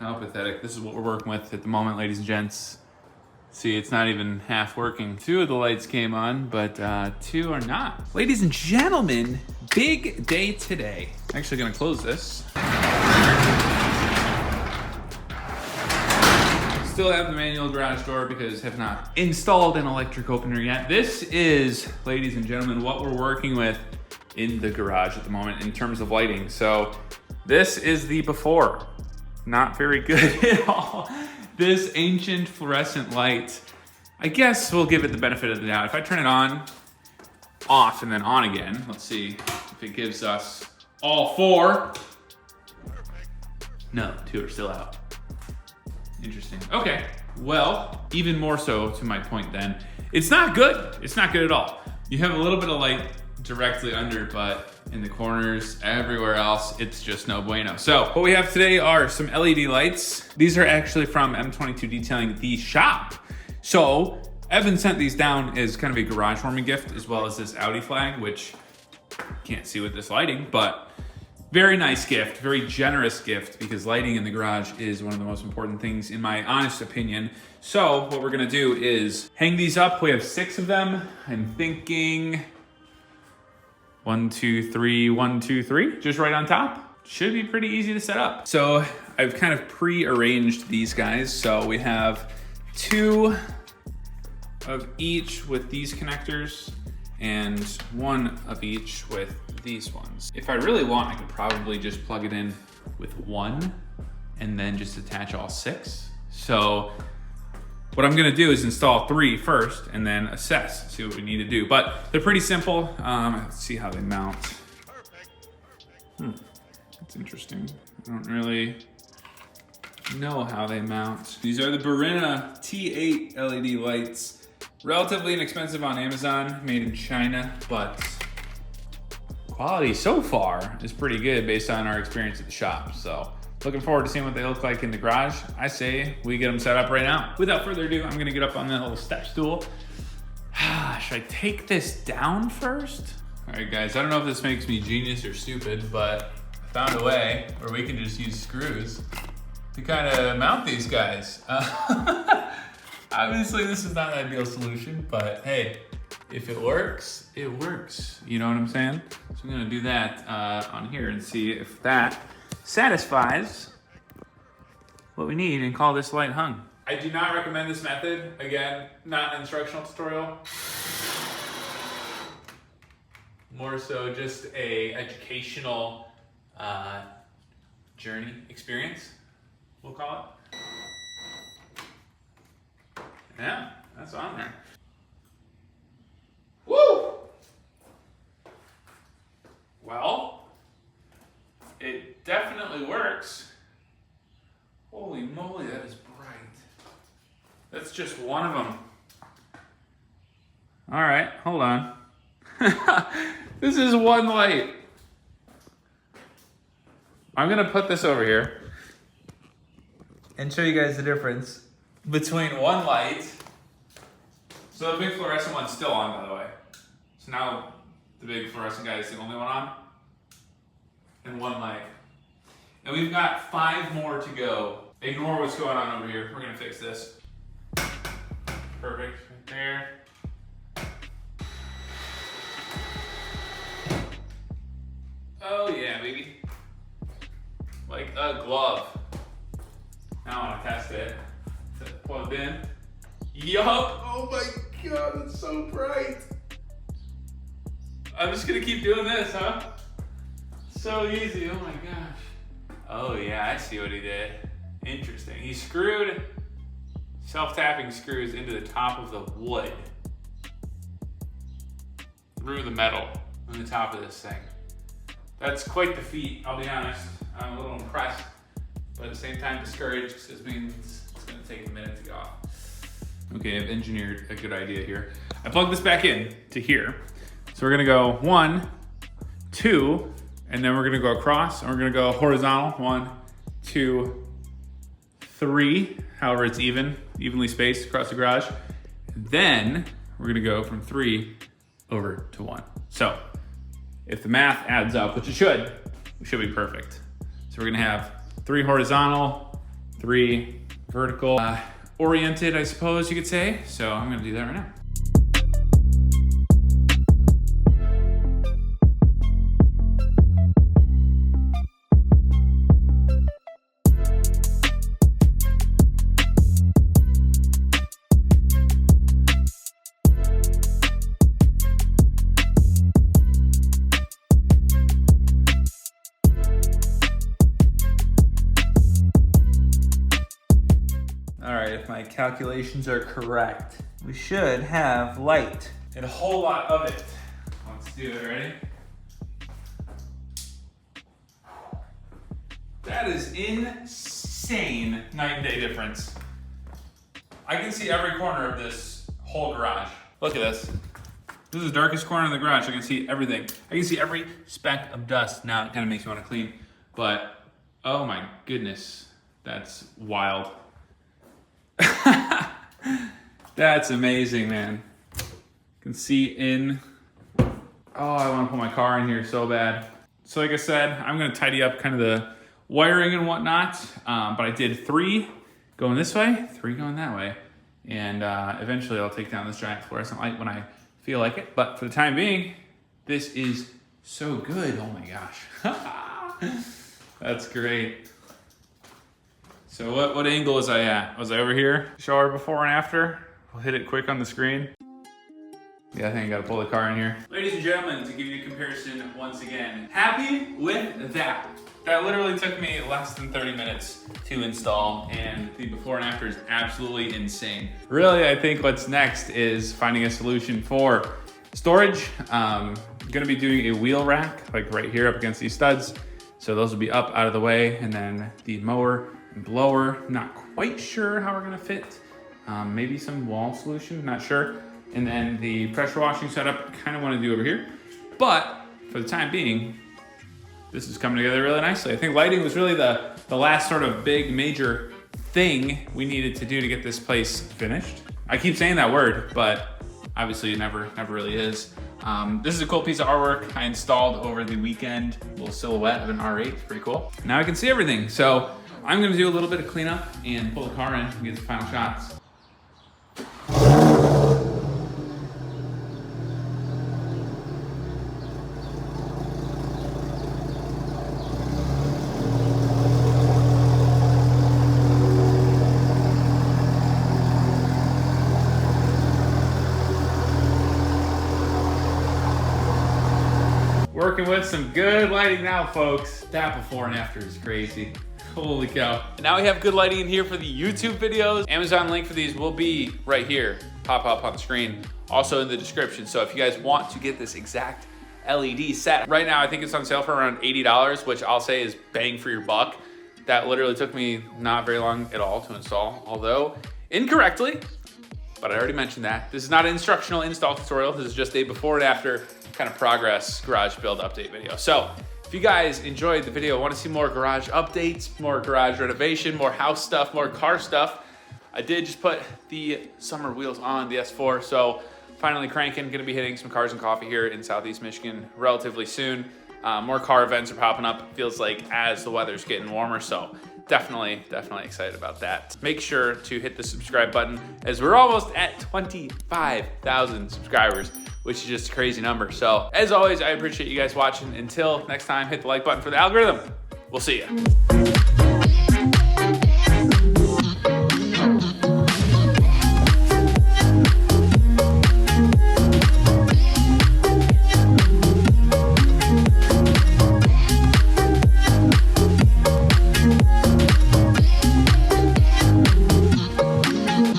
How pathetic. This is what we're working with at the moment, ladies and gents. See, it's not even half working. 2 of the lights came on, but 2 are not. Ladies and gentlemen, big day today. Actually gonna close this. Still have the manual garage door because have not installed an electric opener yet. This is, ladies and gentlemen, what we're working with in the garage at the moment in terms of lighting. So this is the before. Not very good at all. This ancient fluorescent light, I guess we'll give it the benefit of the doubt. If I turn it on, off, and then on again, let's see if it gives us all 4. No, 2 are still out. Interesting. Okay, well, even more so to my point then, it's not good. It's not good at all. You have a little bit of light directly under, but in the corners, everywhere else, it's just no bueno. So what we have today are some LED lights. These are actually from M22 Detailing, the shop. So Evan sent these down as kind of a garage warming gift, as well as this Audi flag, which you can't see with this lighting, but very nice gift, very generous gift, because lighting in the garage is one of the most important things in my honest opinion. So what we're gonna do is hang these up. We have 6 of them. I'm thinking 1, 2, 3, 1, 2, 3, just right on top. Should be pretty easy to set up. So I've kind of pre-arranged these guys. So we have 2 of each with these connectors and 1 of each with these ones. If I really want, I could probably just plug it in with 1 and then just attach all 6. So what I'm gonna do is install 3 first and then assess, see what we need to do. But they're pretty simple. Let's see how they mount. That's interesting. I don't really know how they mount. These are the Barrina T8 LED lights. Relatively inexpensive on Amazon, made in China, but quality so far is pretty good based on our experience at the shop. So looking forward to seeing what they look like in the garage. I say we get them set up right now. Without further ado, I'm gonna get up on that little step stool. Should I take this down first? All right, guys, I don't know if this makes me genius or stupid, but I found a way where we can just use screws to kind of mount these guys. Obviously, this is not an ideal solution, but hey, if it works, it works. You know what I'm saying? So I'm gonna do that on here and see if that satisfies what we need and call this light hung. I do not recommend this method. Again, not an instructional tutorial. More so just a educational journey experience, we'll call it. Yeah, that's on there. Woo! Well, it definitely works. Holy moly, that is bright. That's just one of them. All right, hold on. This is one light. I'm gonna put this over here and show you guys the difference between one light. So the big fluorescent one's still on, by the way. So now the big fluorescent guy is the only one on. And one light. And we've got 5 more to go. Ignore what's going on over here. We're gonna fix this. Perfect, right there. Oh yeah, baby. Like a glove. Now I wanna test it. Is it plugged in? Yup! Oh my god, it's so bright! I'm just gonna keep doing this, huh? So easy, oh my gosh. Oh yeah, I see what he did. Interesting. He screwed self-tapping screws into the top of the wood. Through the metal on the top of this thing. That's quite the feat, I'll be honest. I'm a little impressed, but at the same time discouraged because it means it's gonna take a minute to go off. Okay, I've engineered a good idea here. I plugged this back in to here. So we're gonna go 1, 2, and then we're gonna go across, and we're gonna go horizontal, 1, 2, 3, however it's evenly spaced across the garage. And then we're gonna go from 3 over to 1. So if the math adds up, which it should, we should be perfect. So we're gonna have 3 horizontal, 3 vertical, oriented, I suppose you could say. So I'm gonna do that right now. All right, if my calculations are correct, we should have light. And a whole lot of it. Let's do it, ready? That is insane night and day difference. I can see every corner of this whole garage. Look at this. This is the darkest corner in the garage. I can see everything. I can see every speck of dust. Now it kind of makes me want to clean, but oh my goodness, that's wild. That's amazing, man. Can see in. Oh, I want to put my car in here so bad. So like I said, I'm going to tidy up kind of the wiring and whatnot, but I did 3 going this way, 3 going that way, and eventually I'll take down this giant fluorescent light when I feel like it. But for the time being, this is so good. Oh my gosh. That's great. So what angle was I at? Was I over here? Shower before and after. We'll hit it quick on the screen. Yeah, I think I gotta pull the car in here. Ladies and gentlemen, to give you a comparison once again, happy with that. That literally took me less than 30 minutes to install, and the before and after is absolutely insane. Really, I think what's next is finding a solution for storage. I'm gonna be doing a wheel rack, like right here up against these studs. So those will be up out of the way, and then the mower and blower, not quite sure how we're gonna fit. Maybe some wall solution, not sure. And then the pressure washing setup, kind of want to do over here. But for the time being, this is coming together really nicely. I think lighting was really the last sort of big major thing we needed to do to get this place finished. I keep saying that word, but obviously it never really is. This is a cool piece of artwork I installed over the weekend. A little silhouette of an R8, pretty cool. Now I can see everything. So I'm gonna do a little bit of cleanup and pull the car in and get the final shots. Working with some good lighting now, folks. That before and after is crazy. Holy cow. Now we have good lighting in here for the YouTube videos. Amazon link for these will be right here, pop up on the screen, also in the description. So if you guys want to get this exact LED set, right now I think it's on sale for around $80, which I'll say is bang for your buck. That literally took me not very long at all to install, although incorrectly, but I already mentioned that. This is not an instructional install tutorial. This is just a before and after kind of progress garage build update video. So if you guys enjoyed the video, want to see more garage updates, more garage renovation, more house stuff, more car stuff, I did just put the summer wheels on the S4. So finally cranking, gonna be hitting some Cars and Coffee here in Southeast Michigan relatively soon. More car events are popping up, feels like, as the weather's getting warmer. So definitely excited about that. Make sure to hit the subscribe button as we're almost at 25,000 subscribers, which is just a crazy number. So as always, I appreciate you guys watching. Until next time, hit the like button for the algorithm. We'll see ya.